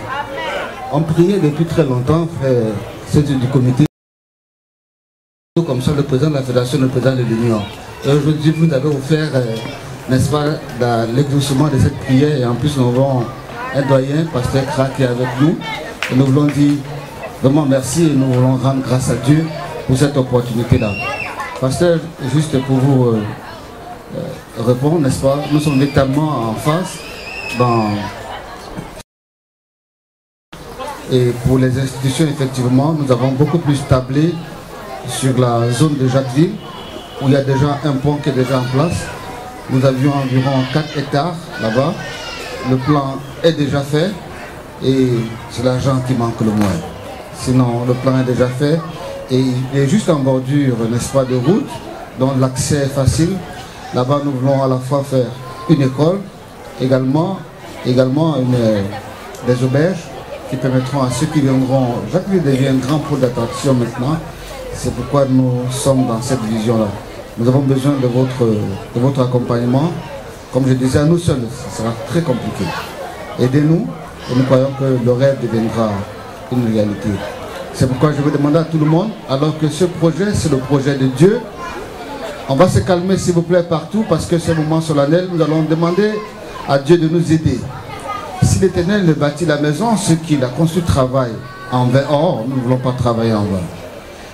On priait depuis très longtemps, frère, c'est du comité, comme ça le président de la fédération, le président de l'Union. Et aujourd'hui, vous avez offert, n'est-ce pas, l'exaucement de cette prière. Et en plus, nous avons un doyen, pasteur Kra, qui est avec nous. Et nous voulons dire vraiment merci et nous voulons rendre grâce à Dieu pour cette opportunité-là. Pasteur, juste pour vous répondre, n'est-ce pas, nous sommes véritablement en face dans... Et pour les institutions, effectivement, nous avons beaucoup plus tablé sur la zone de Jacquesville, où il y a déjà un pont qui est déjà en place. Nous avions environ 4 hectares là-bas. Le plan est déjà fait et c'est l'argent qui manque le moins. Sinon, le plan est déjà fait et il est juste en bordure, n'est-ce pas, de route, dont l'accès est facile. Là-bas, nous voulons à la fois faire une école, également des auberges qui permettront à ceux qui viendront. Jacquesville devient un grand pôle d'attraction maintenant. C'est pourquoi nous sommes dans cette vision-là. Nous avons besoin de votre accompagnement. Comme je disais, à nous seuls, ce sera très compliqué. Aidez-nous et nous croyons que le rêve deviendra une réalité. C'est pourquoi je veux demander à tout le monde, alors que ce projet, c'est le projet de Dieu, on va se calmer s'il vous plaît partout parce que c'est un moment solennel. Nous allons demander à Dieu de nous aider. Si l'Éternel ne bâtit la maison, ceux qui la construit travaillent en vain. Or, nous ne voulons pas travailler en vain.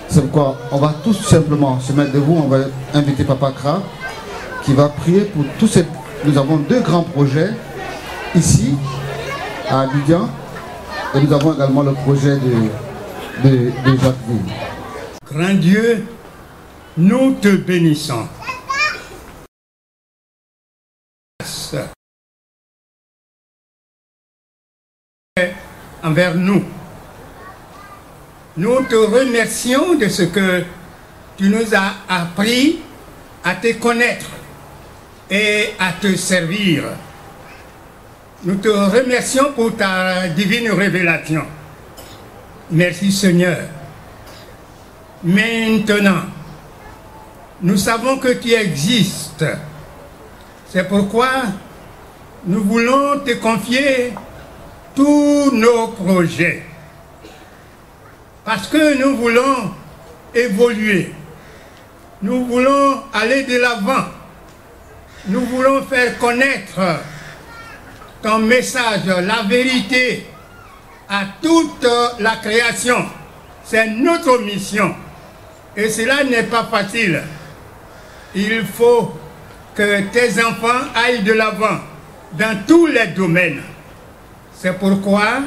C'est pourquoi on va tout simplement se mettre debout. On va inviter Papa Kra qui va prier pour tous ces... Nous avons 2 grands projets ici à Abidjan et nous avons également le projet de Jacquesville. Grand Dieu, nous te bénissons. Envers nous. Nous te remercions de ce que tu nous as appris à te connaître et à te servir. Nous te remercions pour ta divine révélation. Merci Seigneur. Maintenant, nous savons que tu existes. C'est pourquoi nous voulons te confier tous nos projets. Parce que nous voulons évoluer. Nous voulons aller de l'avant. Nous voulons faire connaître ton message, la vérité à toute la création. C'est notre mission. Et cela n'est pas facile. Il faut que tes enfants aillent de l'avant dans tous les domaines. C'est pourquoi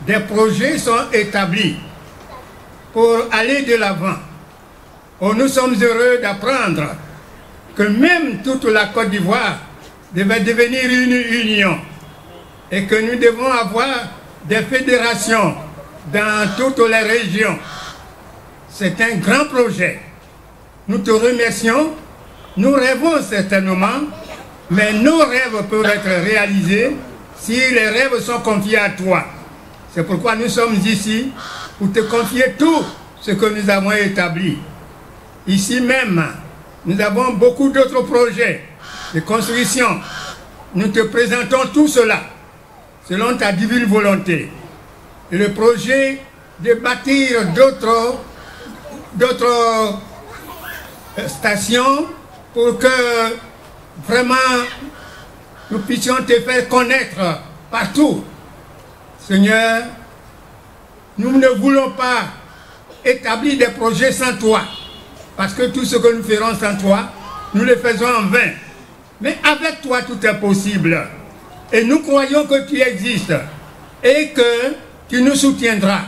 des projets sont établis pour aller de l'avant. Oh, nous sommes heureux d'apprendre que même toute la Côte d'Ivoire devait devenir une union et que nous devons avoir des fédérations dans toutes les régions. C'est un grand projet. Nous te remercions. Nous rêvons certainement, mais nos rêves peuvent être réalisés si les rêves sont confiés à toi. C'est pourquoi nous sommes ici pour te confier tout ce que nous avons établi. Ici même, nous avons beaucoup d'autres projets de construction. Nous te présentons tout cela selon ta divine volonté. Et le projet de bâtir d'autres stations pour que vraiment nous puissions te faire connaître partout. Seigneur, nous ne voulons pas établir des projets sans toi, parce que tout ce que nous ferons sans toi, nous le faisons en vain. Mais avec toi, tout est possible. Et nous croyons que tu existes et que tu nous soutiendras.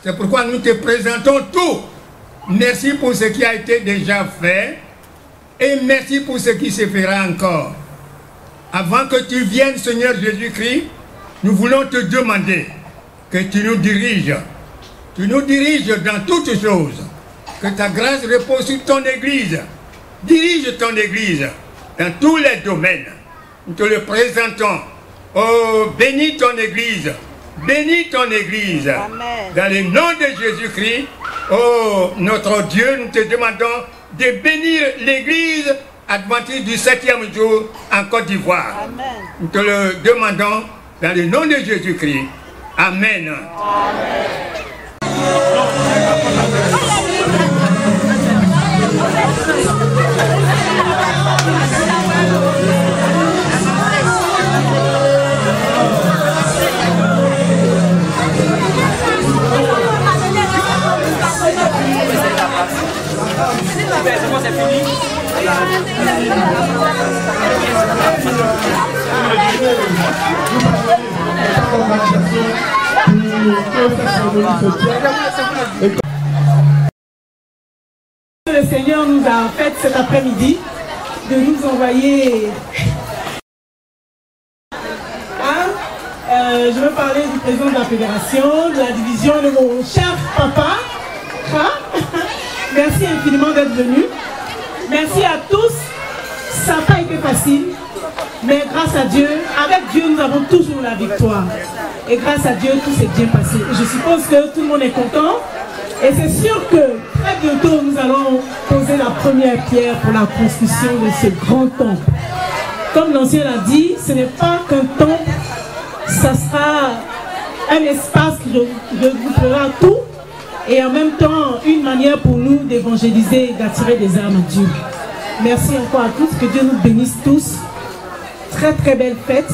C'est pourquoi nous te présentons tout. Merci pour ce qui a été déjà fait et merci pour ce qui se fera encore. Avant que tu viennes, Seigneur Jésus-Christ, nous voulons te demander que tu nous diriges. Tu nous diriges dans toutes choses. Que ta grâce repose sur ton Église. Dirige ton Église dans tous les domaines. Nous te le présentons Oh, bénis ton Église. Bénis ton Église. Amen. Dans le nom de Jésus-Christ, oh, notre Dieu, nous te demandons de bénir l'Église adventiste du 7e jour en Côte d'Ivoire. Amen. Nous te le demandons dans le nom de Jésus-Christ. Amen. Amen. Le Seigneur nous a fait cet après-midi de nous envoyer. Je veux parler du président de la fédération, de la division, de mon cher papa. Merci infiniment d'être venu. Merci à tous. Ça n'a pas été facile, mais grâce à Dieu, avec Dieu, nous avons toujours la victoire. Et grâce à Dieu, tout s'est bien passé. Et je suppose que tout le monde est content. Et c'est sûr que très bientôt, nous allons poser la première pierre pour la construction de ce grand temple. Comme l'ancien l'a dit, ce n'est pas qu'un temple, ça sera un espace qui regroupera tout et en même temps une manière pour nous d'évangéliser et d'attirer des âmes à Dieu. Merci encore à tous, que Dieu nous bénisse tous. Très très belle fête.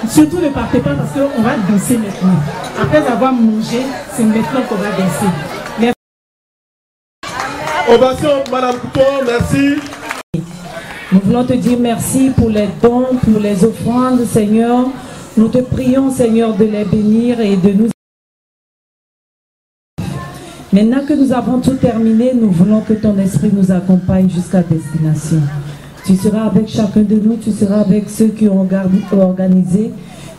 Surtout ne partez pas parce qu'on va danser maintenant. Après avoir mangé, c'est maintenant qu'on va danser. Merci. Ovation, Madame Coupeau, merci. Nous voulons te dire merci pour les dons, pour les offrandes, Seigneur. Nous te prions, Seigneur, de les bénir et de nous... Maintenant que nous avons tout terminé, nous voulons que ton esprit nous accompagne jusqu'à destination. Tu seras avec chacun de nous, tu seras avec ceux qui ont organisé.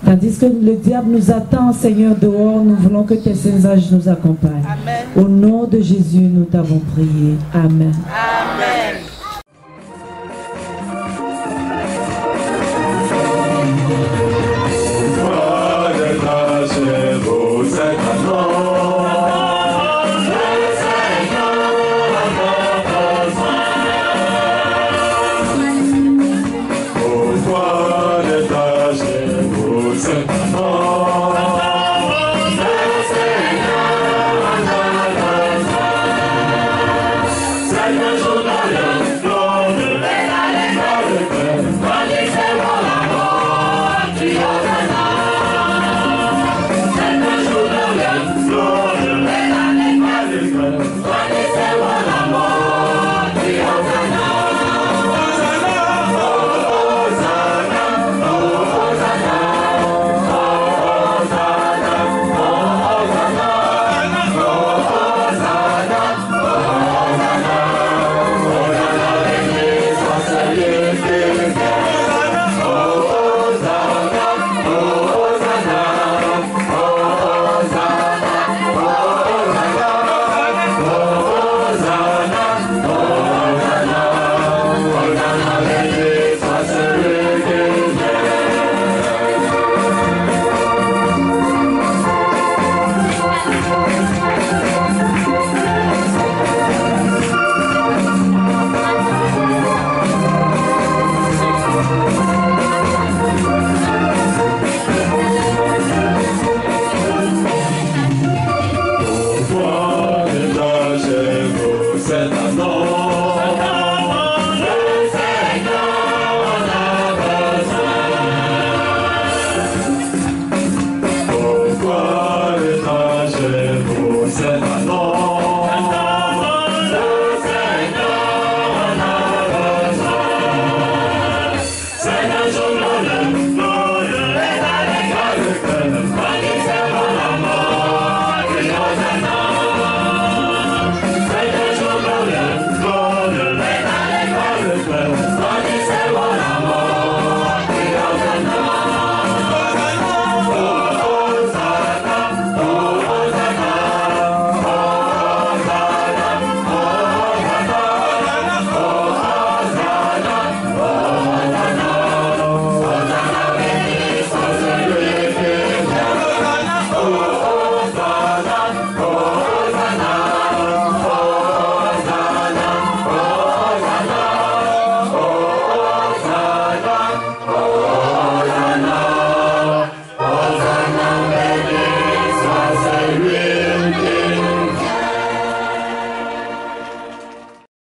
Tandis que le diable nous attend, Seigneur, dehors, nous voulons que tes saints anges nous accompagnent. Amen. Au nom de Jésus, nous t'avons prié. Amen. Amen.